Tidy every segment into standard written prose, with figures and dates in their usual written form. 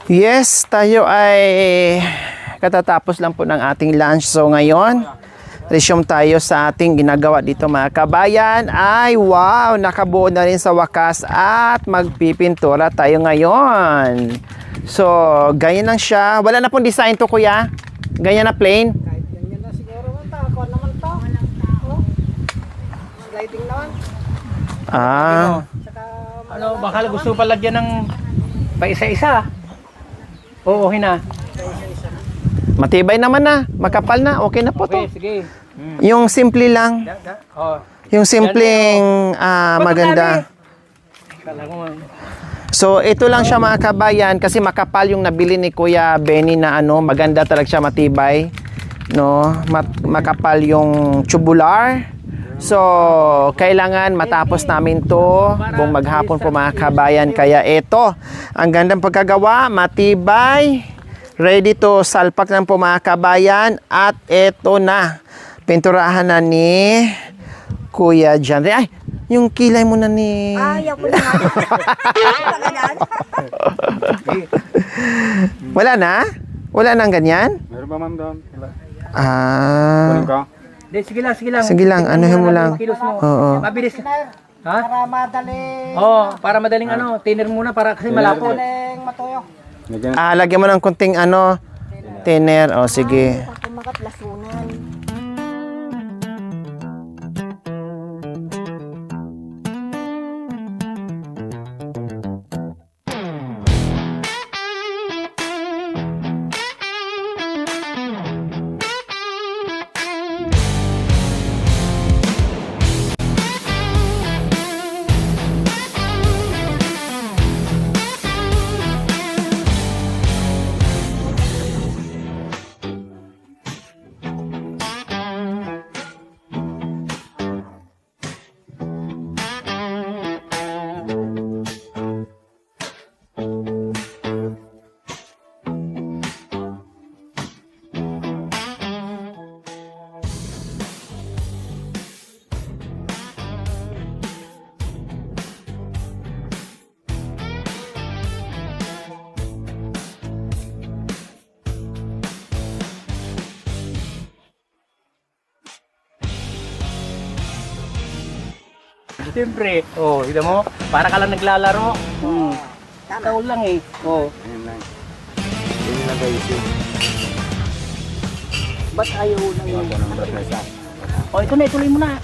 Yes, tayo ay katatapos lang po ng ating lunch. So ngayon, resume tayo sa ating ginagawa dito mga kabayan. Ay wow, nakabuo na rin sa wakas at magpipintura tayo ngayon. So, ganyan lang siya. Wala na pong design to kuya? Ganyan na plain? Kahit ganyan na siguro man ta. Kuha naman to. Lighting naman. Ah, Ano, baka gusto pa lagyan ng pa isa-isa. Oo, hina. matibay naman na. Makapal na. Okay na po Okay, to. sige. Yung simple lang. Oh. Yung simpleng maganda. Kala ko man. So, ito lang siya mga kabayan kasi makapal yung nabili ni Kuya Benny na ano, maganda talaga siya, matibay. No? Makapal yung tubular. So, kailangan matapos namin to buong maghapon po mga kabayan. Kaya ito, ang gandang pagkagawa, matibay, ready to salpak lang po mga kabayan. At ito na, pinturahan na ni Kuya John. Ay, yung kilay mo na ni... Ayaw ko na. Wala na? Wala nang ganyan? Meron ba ma'am doon? Ah. Kunin ka? Sige lang, sige lang. Sige lang, anuhin mo lang. Kilos mo. Oo. Mabilis. Ha? Para madaling... Para madaling thinner muna para kasi malapot. Madaling matuyo. Lagyan. Lagyan mo ng kunting thinner. O, sige. Para makaplasunan. Siyempre. Kita mo? Para ka lang naglalaro. Ikaw lang eh. Ayun lang. Yun lang guys. Ba't ayaw nang... Iwan ko ng brush na isa. Ito na, ituloy mo na.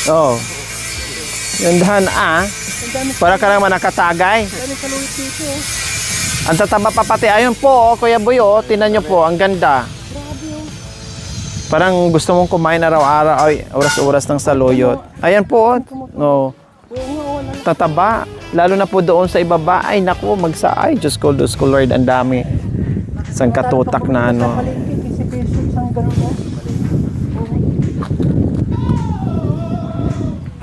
Oh. Gandahan para ka naman nakatagay. Ang tataba pa pati. Ayun po, Kuya Boy, tinan nyo po, ang ganda. Parang gusto mong kumain araw-araw, ay, oras-oras ng saluyot. Ayan po, no. Tataba, lalo na po doon sa ibaba. Ay, naku, ay, Diyos ko, Lord, ang dami. Isang katutak na ano.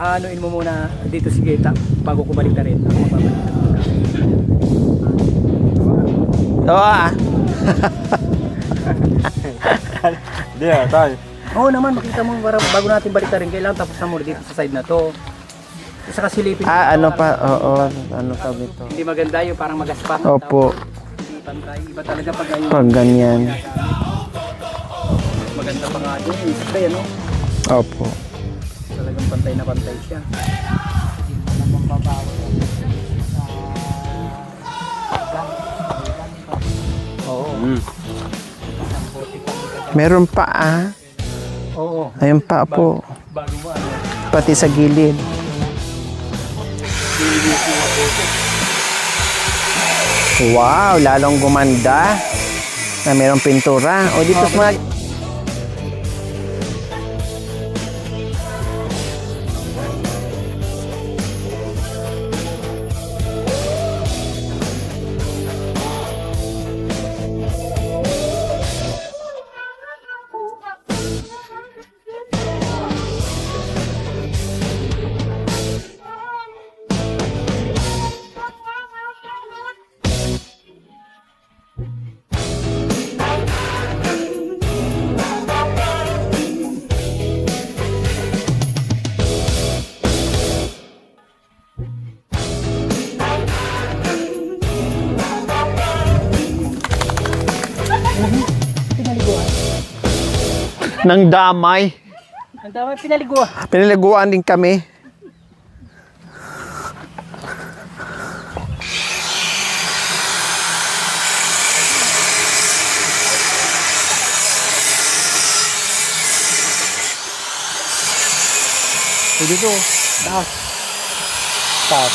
Anuin mo muna dito sige bago ko balik na rin. Ako mababalik na muna. Oo Hindi tayo. Oo naman, makita mo bago natin balik na rin. Kailangan tapos na muna dito sa side na to. Isa kasi silipin. ano pa, oo, ano pa dito. Hindi maganda yung parang magaspa. Opo, Hindi pantay. Iba talaga pag ayun. pag ganyan. Maganda pa nga doon. Isa ano? Opo. Talagang pantay na pantay siya. Oo. Meron pa Oo. Ayun pa po. Bago mo ano. Pati sa gilid. Wow, lalong gumanda. Na merong pintura. O dito sa mga... Nang damay. Ang dami pinaliguan. Pinaliguan din kami. So dito, taas. Taas.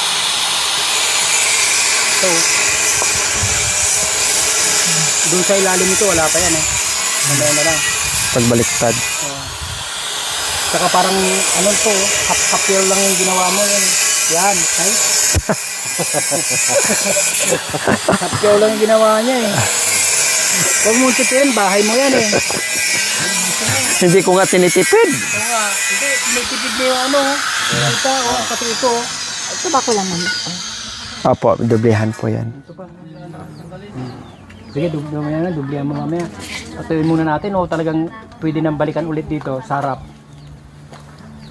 So, doon sa ilalim nito, wala pa yan eh. Mamaya na lang. Pagbaliktad. Saka parang, ano to, half year lang yung ginawa mo yun. Yan, ay. Half year lang yung ginawa niya eh. Huwag mong tipirin, bahay mo yan eh. Hindi ko nga tinitipid. Oo nga, hindi, tinitipid mo yung ano. Ito, pati ito. Ito ba ko lang naman? Opo, doblehan po yan. Ito pa. Sige, dublihan mo mamaya. Patuloy muna natin o talagang pwede nang balikan ulit dito sa harap.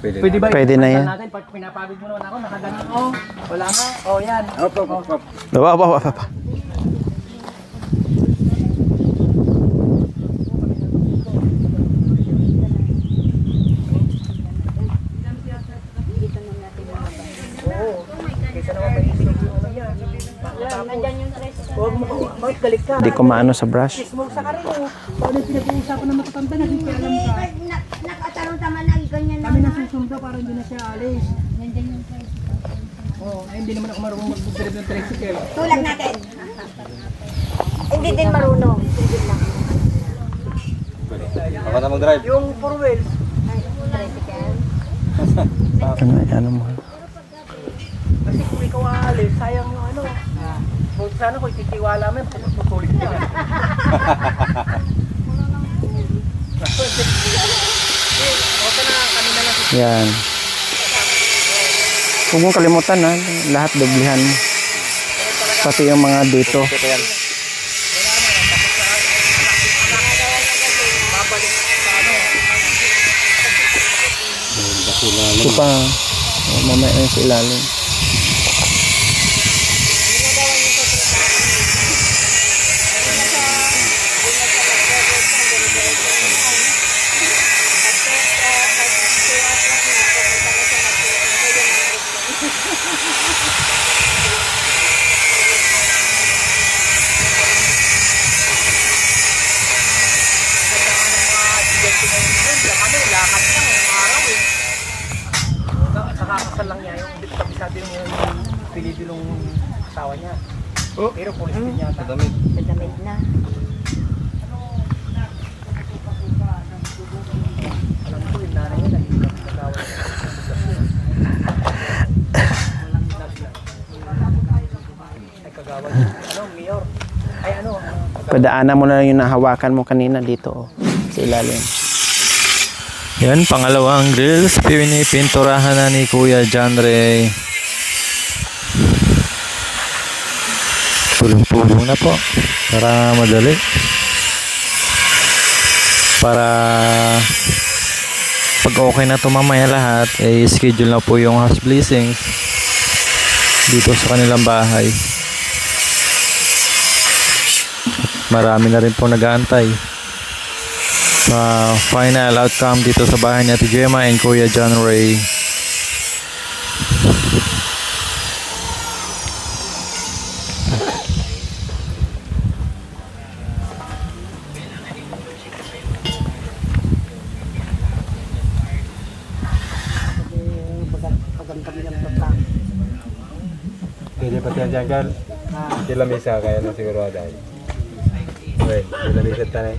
Pwede ba? Pwede na yan. Natin, pag pinapagod mo naman ako, nakaganon. Oh, wala nga. Oh, yan. Op. Baba. Kaysa naman may isip yung ano yan. Nandyan yung tres. Huwag mo, bakit galit ka? Hindi ko maano sa brush. Smoke sa karin mo. Paano yung pinag-uusapan ng matatanda na hindi alam ka? Nakatarong tama na ganyan Kami na susundo para hindi na siya alis. Nandyan yung tres. Oh, ay hindi naman ako marunong mag-drive ng tricycle. Tulak natin. Hindi din marunong. Ako na mag-drive. Yung four wheels. Tricycle. Ano mo? Kasi kung ikaw aalis, sayang yung ano. Huwag sana kung titiwala mo, putulit niya. Okay na, kami na lang. Yan. Huwag mong kalimutan ha. Lahat doblehan mo. Pati yung mga dito. Ito pa. Mamaya yun sa ilalim. Nakakasal lang niya yung sabi yung pinidilong asawa niya. Pero pulis din yata. Madamit. Madamig na. Alam ko yung nanay niya naging asawa niya. Ay kagawad. Ano, mayor? Ay ano? Padaanan mo na lang yung nahawakan mo kanina dito. Sa ilalim. Yan, pangalawang grills, pinipinturahan na ni Kuya John Ray. Pulong-pulong na po, para madali. Para pag okay na ito mamaya lahat, schedule na po yung house blessings dito sa kanilang bahay. Marami na rin po nag-aantay sa final outcome dito sa bahay ni Ate Gemma and Kuya John Ray. Pwede pati yan dyan, Carl. Sila misa kaya na siguro dahil. Wait, sila misa tayo.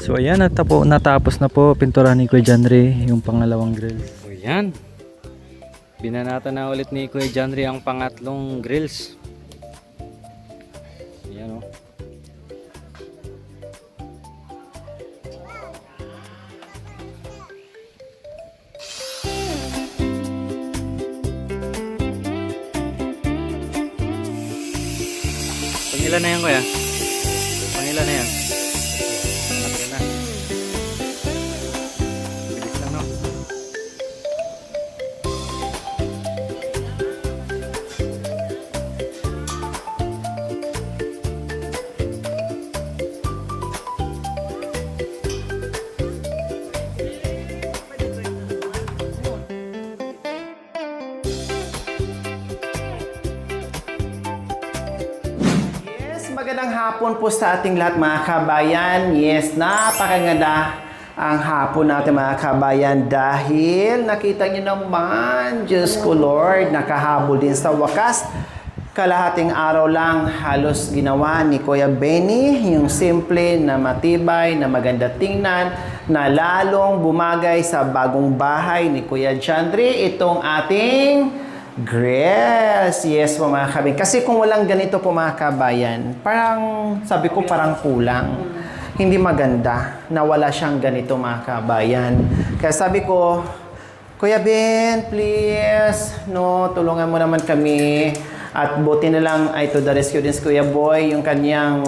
So ayan, natapos na po pinturahan ni Kuya John Ray yung pangalawang grill. So yan. Binanatan na ulit ni Kuya Janry ang pangatlong grills. Ayan, oh. Pangilan na yan, Kuya? Pangilan na yan? Okay na. Bilis lang, no? Yes, magandang hapon po sa ating lahat mga kabayan. Yes, napakaganda ang hapon natin mga kabayan dahil nakita niyo naman, Diyos ko Lord, nakahabol din sa wakas. Kalahating araw lang halos ginawa ni Kuya Benny yung simple na matibay, na maganda tingnan, na lalong bumagay sa bagong bahay ni Kuya Janry, itong ating grills. Yes po mga kabayan. Kasi kung walang ganito po mga kabayan, parang sabi ko parang kulang. Hindi maganda na wala siyang ganito mga kabayan. Kaya sabi ko, Kuya Ben, please, no, tulungan mo naman kami. At buti na lang ay to the rescue din si Kuya Boy, yung kanyang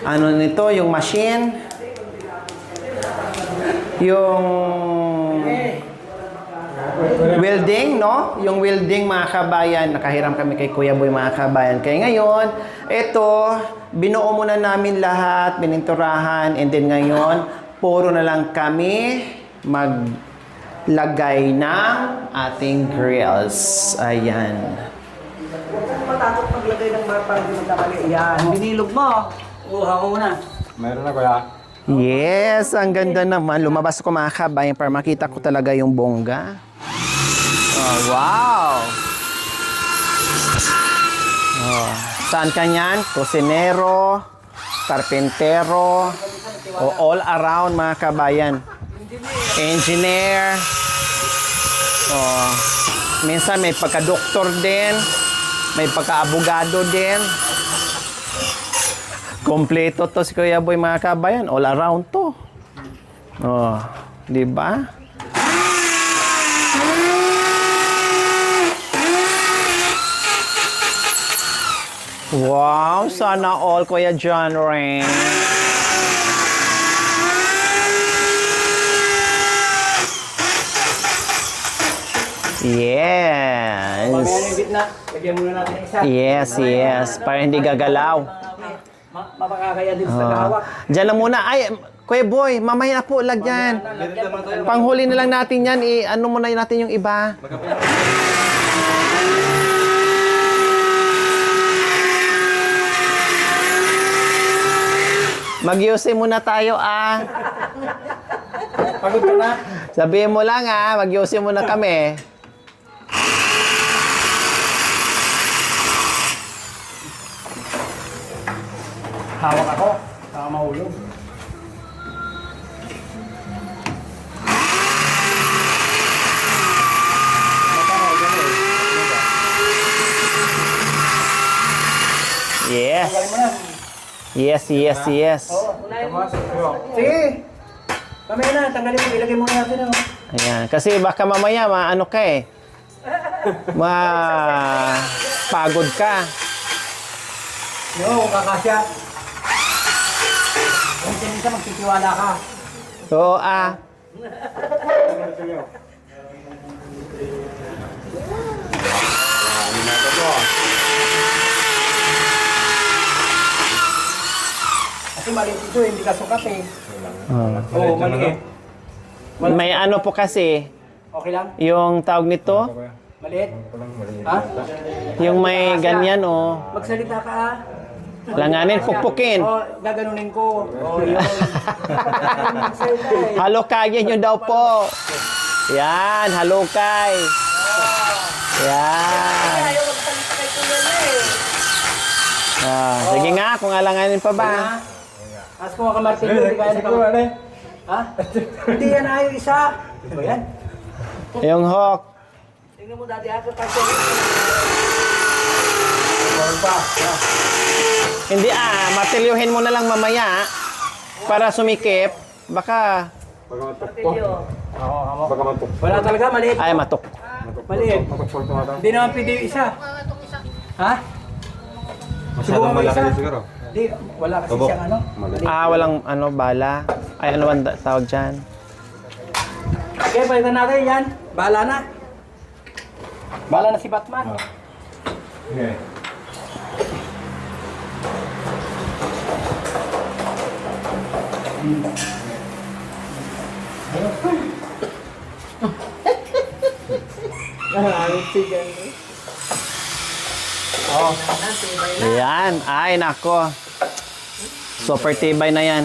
ano nito, yung machine. Yung welding, no? Yung welding mga kabayan, nakahiram kami kay Kuya Boy mga kabayan. Kaya ngayon, ito, binuo muna namin lahat, bininturahan, and then ngayon, puro na lang kami maglagay ng ating grills. Ayan. Matakot maglagay ng mga para di magkamali. Yan, binilog mo. Uha mo muna. Mayroon na kuya. Yes, ang ganda naman. Lumabas ko mga kabayan para makita ko talaga yung bongga. Oh, wow! Oh, saan ka niyan? Kusinero, karpentero, o all around mga kabayan. Engineer. Oh, minsan may pagka-doktor din, may pagka-abogado din. Kompleto to si Kuya Boy mga kabayan, all around to. Oh, di ba? Wow, sana all Kuya John Ring. Yes. Mamaya na yung gitna. Lagyan muna natin ng isa. Yes. Para hindi gagalaw. Mapakakaya din sa tagahawak. Diyan na muna. Ay, Kuya Boy, mamaya na po, lagyan. Panghuli na lang natin yan. Ano muna natin yung iba. Mag-UC muna tayo, Pagod ka na. Sabihin mo lang, mag-UC muna kami. Hawak ako. Baka mahulog. Yes. Tanggalin mo na. Yes. Sige. Mamaya na, tanggalin mo. Ilagay mo natin. Ayan. Kasi baka mamaya, maano ka pagod ka. Yo, kakasya. Kung minsan magtitiwala ka. Oo, Kasi maliit ito, hindi ka sukat eh. Oo, maliit. May ano po kasi, Okay lang? yung tawag nito, Maliit? Ha? yung may ganyan, Magsalita ka ha? langanin, pukpukin. Gaganunin ko. Yun. Magsalita eh. Halokayin nyo daw po. Yan, halokay. Yan. Ayaw magsalita kay Kuya na eh. Sige nga, kung alanganin pa ba. Ask ko ka Martin, hindi kaya na ka. Ha? Hindi yan ayaw isa. Ito yan. Yung hook. Tingnan mo dati ako pa Hindi matilyuhin mo na lang mamaya para sumikip. Baka Baka matukpo. Baka matukpo. Wala talaga, maliit. ay matok. Maliit. Matukpo ito nga. Hindi naman pwede yung isa. Ha? Masyadong malaki din siguro. Hindi, wala kasi Tubok. siyang ano. Mali. Walang bala. Ay, ano ang tawag dyan? Okay, palitan natin yan. Bahala na. Bahala na si Batman. Okay. Ayan. Ay, nako. Super tibay na yan.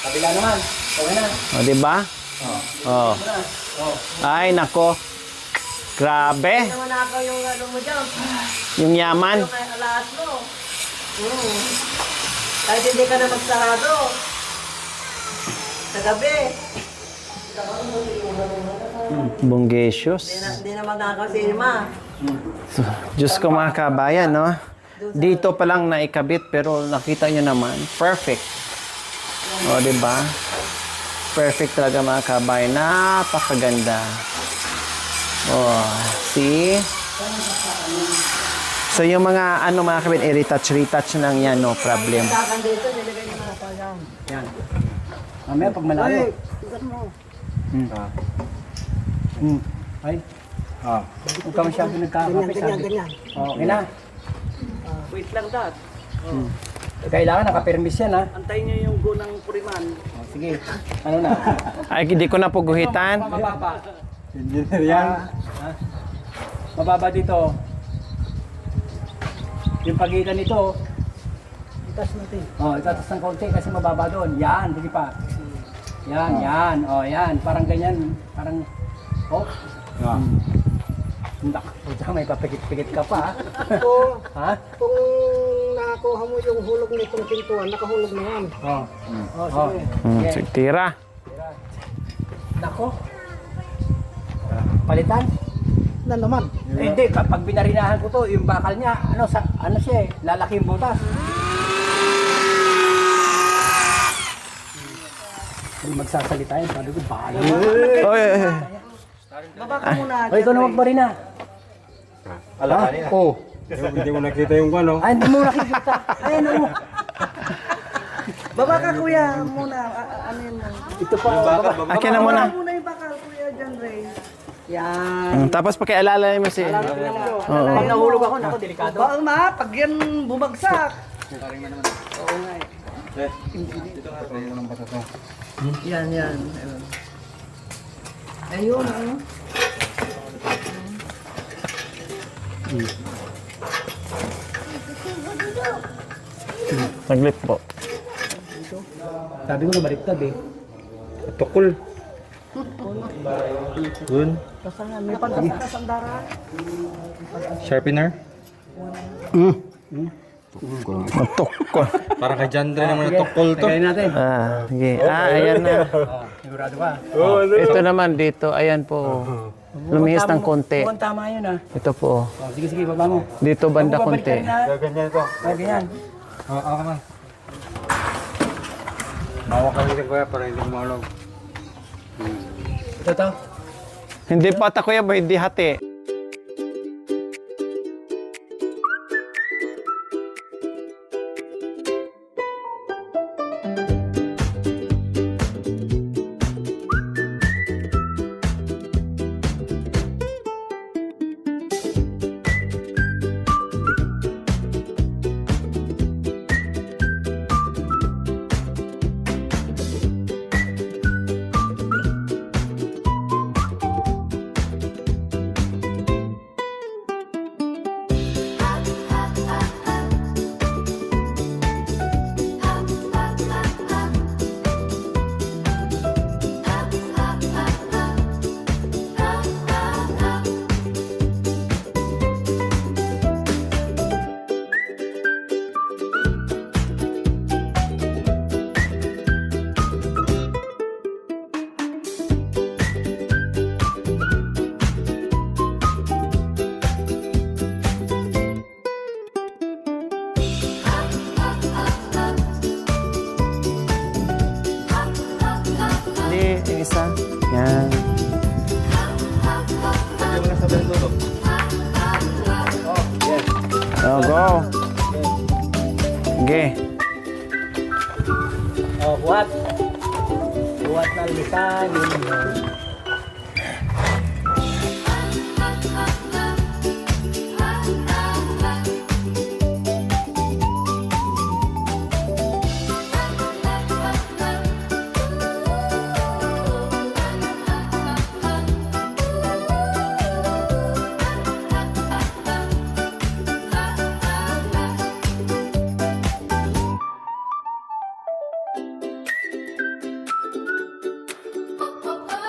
Kabila naman. Okay na. O, diba? Oh. Ay, nako. Grabe. naman ako yung ano mo dyan. Yung yaman. Yung alas mo. Kahit hindi ka na magsarado. Sa gabi. Bunggesius. Hindi naman nakakasilma. Diyos ko mga kabayan, no? Dito pa lang naikabit pero nakita nyo naman, perfect. O, diba? Perfect talaga mga kabayan. Napakaganda. Oh, see? So yung mga mga kabit, retouch lang yan, no problem. Kakan dito, nilagay niyo mga pa yan. Yan. Mamaya pag malayo. Ay. Huwag ka masyado nagkakapit. Ganyan. Okay na. Wait lang dad. Kailangan nakapermis yan, ha? Antayin niyo yung gunang puriman. Sige. Ano na? Ay, hindi ko na puguhitan. Mababa. Engineer yan. Mababa dito. Yung pagitan nito. Itas natin. Itatas ng konti kasi mababa doon. Yan, sige pa. Yan. Yan. Parang ganyan. Parang, Puta, may papikit-pikit ka pa, ha? Ha? Kung nakakuha mo yung hulog nitong pintuan, nakahulog na yan. Sige. Sige, tira. Nako. Palitan? Na naman. Hindi, kapag binarinahan ko to, yung bakal niya, ano siya lalaki yung butas. Hindi magsasalita yun, sabi ko, bahala. Oy. Baba ka muna. Ito na magbarina. Ala kanina. Hindi ko nakita yung ano. Ay, hindi mo nakikita. Ay, ano mo. Baba ka kuya muna. Ano yun mo? Ito pa, Akin na muna. Baba muna yung bakal kuya John Ray. Yan. Tapos pakialala mo si... pag nahulog ako, nako, delikado. Baka ma, pag yan bumagsak. Oo nga eh. Yan. Ayun. Ayun, ano? Saglit po. Sabi ko na baliktad eh. Tukol. Dun. May pagkas na sandara. Sharpener. Matok ko. Parang kay Jandre naman na tukol to. Tagayin natin. Sige. Ayan na. Sigurado ka. Ito naman dito. Ayan po. Lumihis ng konti. Mukhang tama yun, ha. Ito po. Sige, baba mo. Dito banda Babalik konti. ka rin, ha. Ganyan ito. Ganyan. Oo naman. Bawa kami sa kuya para hindi malog. Ito to. Hindi pa ta kuya, hindi hati. Oh, go. Sige. Oh, buhat. Buhat na lisan.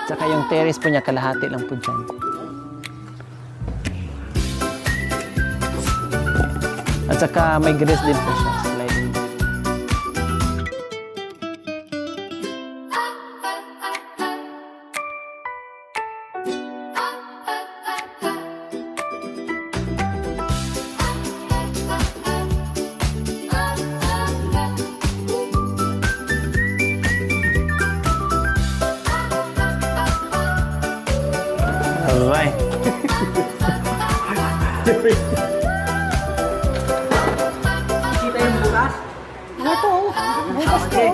Tsaka yung terrace po niya, kalahati lang po dyan. At saka may grass din po siya. Sliding. Alright. Kita yung bukas? Ito, bukas to.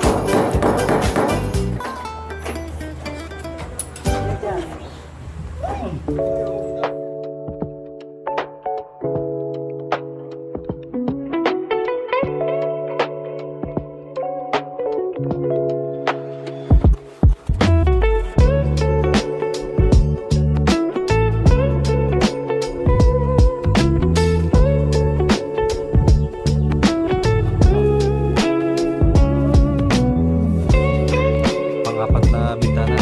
Pang-apat na bintana.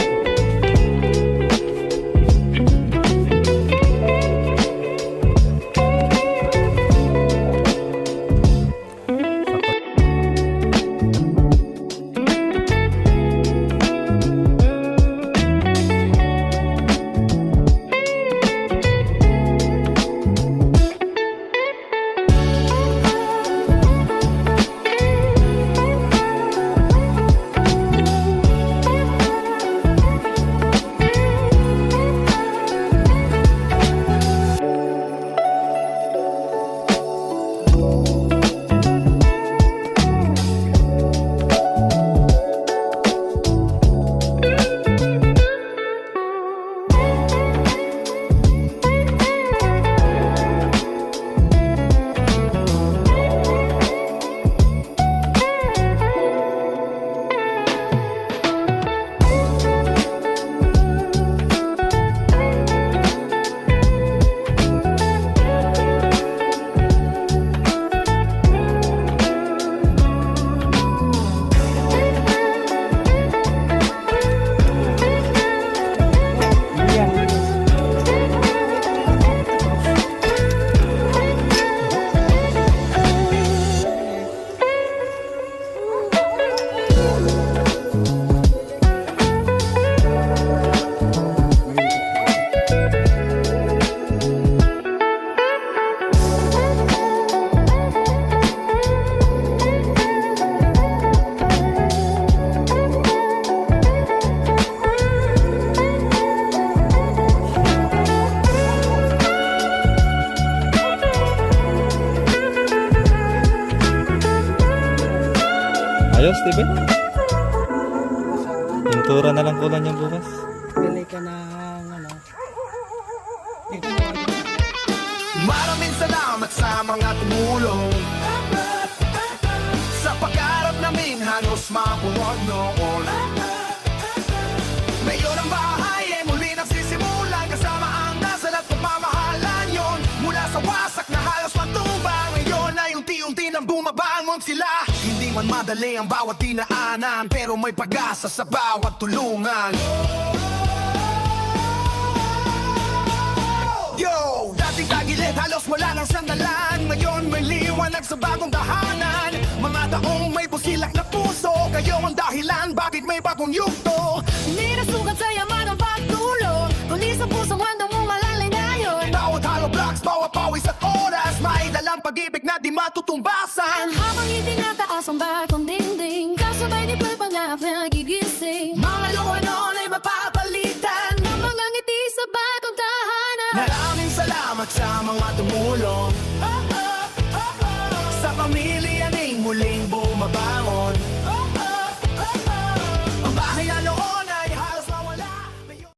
Ayos, Steven? Pintura na lang kulang yung bukas. Bili ka ng ano. Maraming salamat sa mga tumulong sa pag-arap namin halos mapuwag noon. Ngayon ang bahay ay muli nagsisimulan kasama ang dasal at pagmamahalan yon. Mula sa wasak na halos matubang, ngayon ay unti-unti nang bumabangon sila. Hindi man madali ang bawat dinaanan, pero may pag-asa sa bawat tulungan. Yo! Dating tagilid, halos wala ng sandalan. Ngayon may liwanag sa bagong tahanan. Mga taong may busilak na puso, kayo ang dahilan bakit may bagong yugto. Hindi na sugat sa yaman ang pagtulong, kundi sa pusong handang mong malalay na yun. Bawat hollow blocks, bawat pawis at oras, may dalang pag-ibig na di matutumbasan. Habang itinataas ang bagong dingding, kasabay ni Pulpa na nagigising. Mga luha noon ay mapapalitan Ng mga ngiti sa bagong tahanan. Maraming salamat sa mga tumulong muling bumabangon